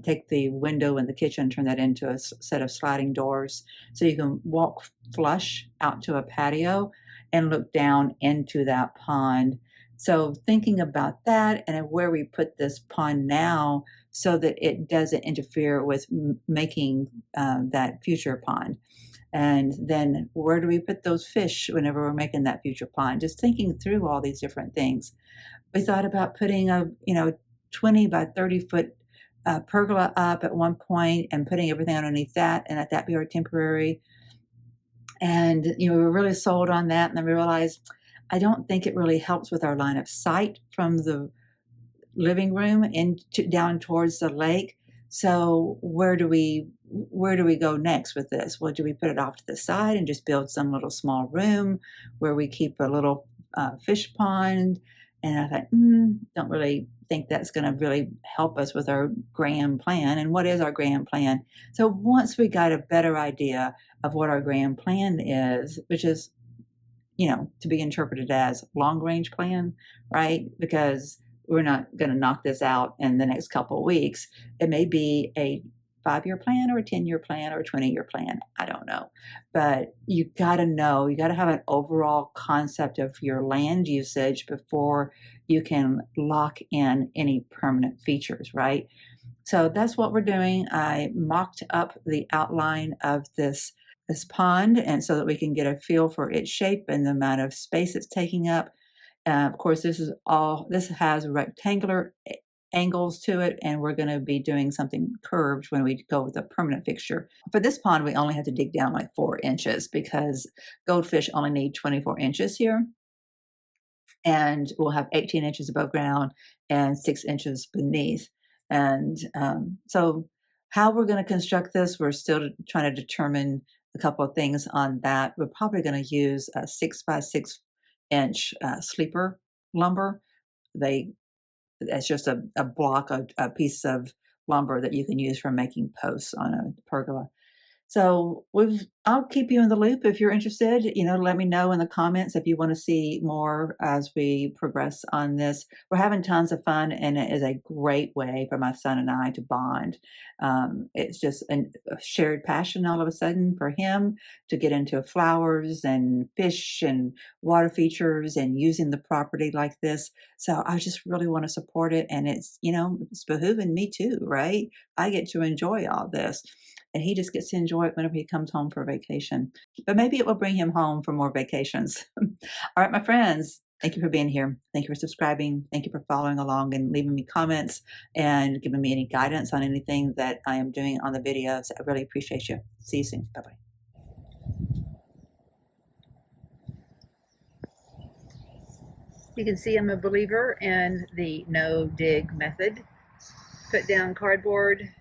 Take the window in the kitchen, turn that into a set of sliding doors so you can walk flush out to a patio and look down into that pond. So thinking about that and where we put this pond now so that it doesn't interfere with making that future pond. And then where do we put those fish whenever we're making that future pond? Just thinking through all these different things. We thought about putting a 20 by 30 foot pergola up at one point and putting everything underneath that, and let that be our temporary. And we were really sold on that, and then we realized I don't think it really helps with our line of sight from the living room down towards the lake. So where do we go next with this? Well, do we put it off to the side and just build some little small room where we keep a little fish pond? And I thought, don't really think that's going to really help us with our grand plan. And what is our grand plan? So once we got a better idea of what our grand plan is, which is, to be interpreted as long range plan, right? Because we're not going to knock this out in the next couple of weeks. It may be a 5-year plan or a 10-year plan or a 20-year plan. I don't know. But you got to have an overall concept of your land usage before you can lock in any permanent features, right? So that's what we're doing. I mocked up the outline of this pond, and so that we can get a feel for its shape and the amount of space it's taking up. Of course, this has rectangular angles to it, and we're going to be doing something curved when we go with a permanent fixture. For this pond, we only have to dig down like 4 inches because goldfish only need 24 inches here. And we'll have 18 inches above ground and 6 inches beneath. And so how we're going to construct this, we're still trying to determine a couple of things on that. We're probably going to use a 6 by 6 inch sleeper lumber. It's just a block, a piece of lumber that you can use for making posts on a pergola. So I'll keep you in the loop if you're interested. Let me know in the comments if you want to see more as we progress on this. We're having tons of fun, and it is a great way for my son and I to bond. It's just a shared passion all of a sudden for him to get into flowers and fish and water features and using the property like this. So I just really want to support it, and it's behooving me too, right? I get to enjoy all this. And he just gets to enjoy it whenever he comes home for vacation. But maybe it will bring him home for more vacations. All right, my friends, thank you for being here. Thank you for subscribing. Thank you for following along and leaving me comments and giving me any guidance on anything that I am doing on the videos. I really appreciate you. See you soon. Bye-bye. You can see I'm a believer in the no-dig method. Put down cardboard,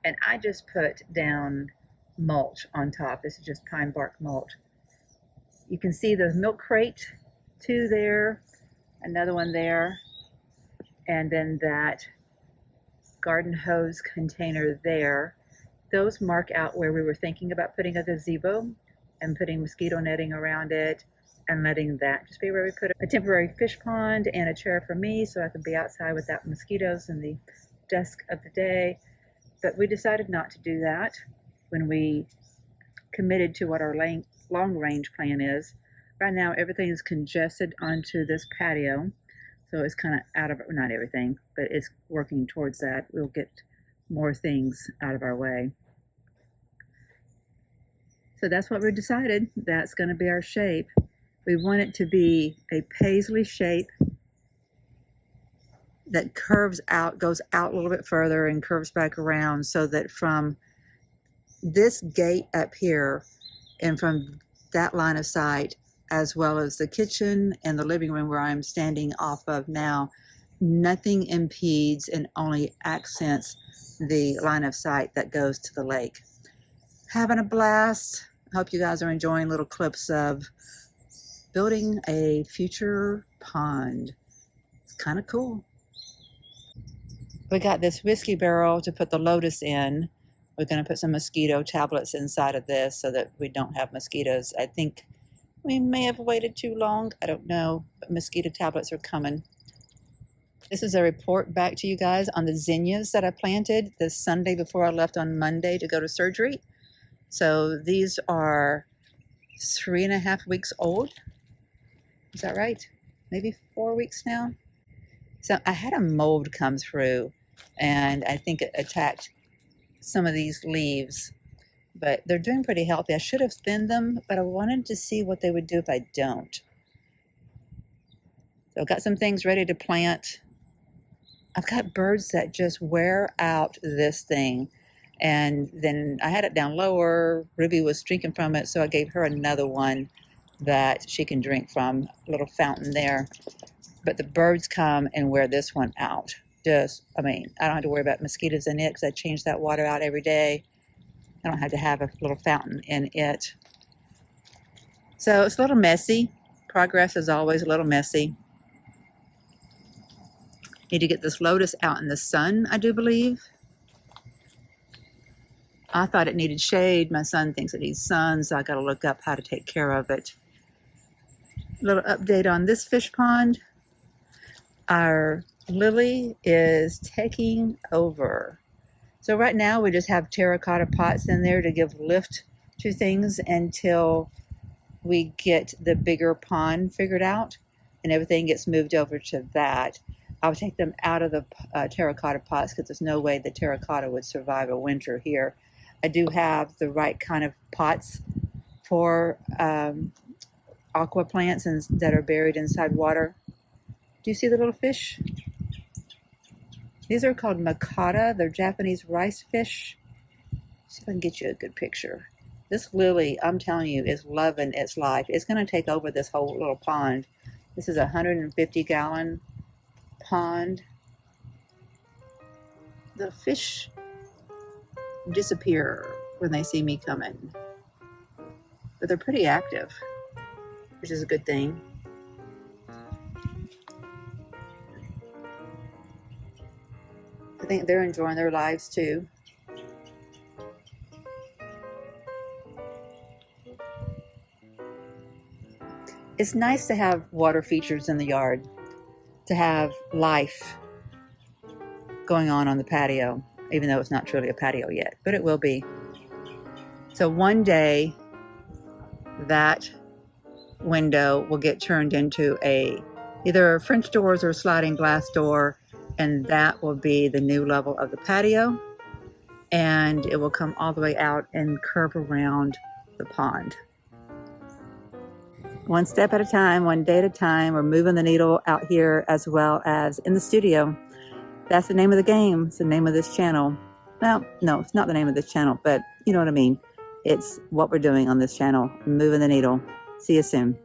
and I just put down mulch on top. This is just pine bark mulch. You can see the milk crate, 2 there, another one there, and then that garden hose container there. Those mark out where we were thinking about putting a gazebo and putting mosquito netting around it and letting that just be where we put a temporary fish pond and a chair for me so I can be outside without mosquitoes in the dusk of the day. But we decided not to do that when we committed to what our long-range plan is. Right now, everything is congested onto this patio, so it's kind of out of, not everything, but it's working towards that. We'll get more things out of our way. So that's what we decided. That's going to be our shape. We want it to be a paisley shape that curves out, goes out a little bit further and curves back around, so that from this gate up here and from that line of sight, as well as the kitchen and the living room where I'm standing off of now, nothing impedes and only accents the line of sight that goes to the lake. Having a blast. Hope you guys are enjoying little clips of building a future pond. It's kind of cool. We got this whiskey barrel to put the lotus in. We're going to put some mosquito tablets inside of this so that we don't have mosquitoes. I think we may have waited too long. I don't know, but mosquito tablets are coming. This is a report back to you guys on the zinnias that I planted this Sunday before I left on Monday to go to surgery. So these are 3.5 weeks old. Is that right? Maybe 4 weeks now. So I had a mold come through, and I think it attacked some of these leaves, but they're doing pretty healthy. I should have thinned them, but I wanted to see what they would do if I don't. So I've got some things ready to plant. I've got birds that just wear out this thing. And then I had it down lower. Ruby was drinking from it, so I gave her another one that she can drink from, a little fountain there. But the birds come and wear this one out. I don't have to worry about mosquitoes in it because I change that water out every day. I don't have to have a little fountain in it. So it's a little messy. Progress is always a little messy. Need to get this lotus out in the sun, I do believe. I thought it needed shade. My son thinks it needs sun, so I got to look up how to take care of it. A little update on this fish pond. Our lily is taking over. So right now we just have terracotta pots in there to give lift to things until we get the bigger pond figured out and everything gets moved over to that. I would take them out of the terracotta pots because there's no way the terracotta would survive a winter here. I do have the right kind of pots for aqua plants that are buried inside water. Do you see the little fish? These are called makata. They're Japanese rice fish. See if I can get you a good picture. This lily, I'm telling you, is loving its life. It's going to take over this whole little pond. This is a 150-gallon pond. The fish disappear when they see me coming, but they're pretty active, which is a good thing. I think they're enjoying their lives too. It's nice to have water features in the yard, to have life going on the patio, even though it's not truly a patio yet, but it will be. So one day that window will get turned into either French doors or sliding glass door, and that will be the new level of the patio, and it will come all the way out and curve around the pond. One step at a time, one day at a time. We're moving the needle out here as well as in the studio. That's the name of the game. It's the name of this channel. Well, no, it's not the name of this channel, but you know what I mean. It's what we're doing on this channel, moving the needle. See you soon.